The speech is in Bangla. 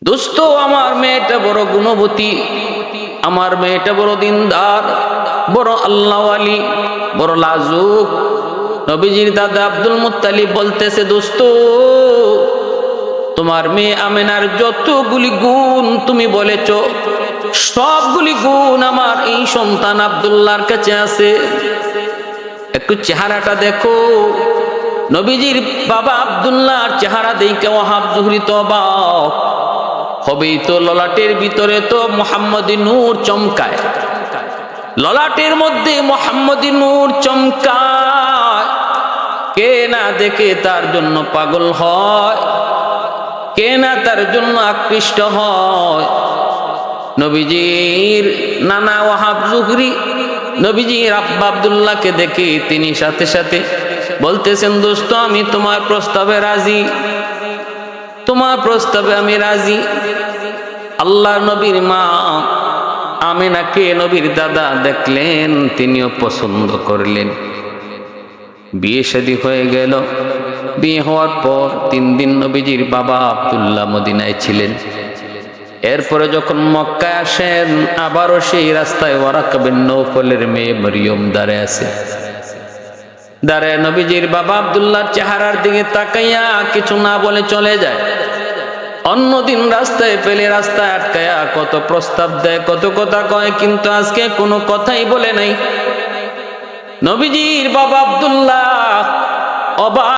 দোস্ত, আমার মেয়েটা বড় গুণবতী, আমার মেয়েটা বড় দিনদার, বড় আল্লাহওয়ালি, বড় লাজুক। নবীজির দাদা আব্দুল মুত্তালিব বলতেছে, দোস্ত, তোমার মেয়ে আমেনার যতগুলি গুণ তুমি বলেছ, সবগুলি গুণ আমার এই সন্তান আব্দুল্লাহর কাছে আছে। একটু চেহারাটা দেখো। নবীজির বাবা আব্দুল্লাহর চেহারা দেখে ওয়াহাব জুহরি তো অবাক। হবেই তো, ললাটের ভিতরে তো মুহাম্মদী নূর চমকায়, ললাটের মধ্যে মুহাম্মদী নূর চমকায়। কে না দেখে তার জন্য পাগল হয়, কে না তার জন্য আকৃষ্ট হয়। নবীজির নানা ওয়াহাব জুহরি নবীজির আব্বা আব্দুল্লাহকে দেখে তিনি সাথে সাথে বলতেছেন, দোস্ত, আমি তোমার প্রস্তাবে রাজি, তোমার প্রস্তাবে আমি রাজি। আল্লাহ নবীর মা আমিনাকে নবীর দাদা দেখলেন, তিনিও পছন্দ করলেন। বিয়ে শাদী হয়ে গেল। বিয়ে হওয়ার পর 3 দিন নবীজির বাবা আব্দুল্লাহ মদিনায় ছিলেন। এরপরে যখন মক্কায় আসেন, আবারও সেই রাস্তায় ওয়ারাকা বিন নওফলের মেয়ে মরিয়ম দাঁড়ায় আছে। দাঁড়ায় নবীজির বাবা আব্দুল্লাহর চেহারার দিকে তাকাইয়া কিছু না বলে চলে যায়। অন্যদিন রাস্তায় পেলে রাস্তায় আটকায়া কত প্রস্তাব দেয়, কত কথা কয়, কিন্তু আজকে কোনো কথাই বলে নাই। নবীজির বাবা আব্দুল্লাহ অবাক।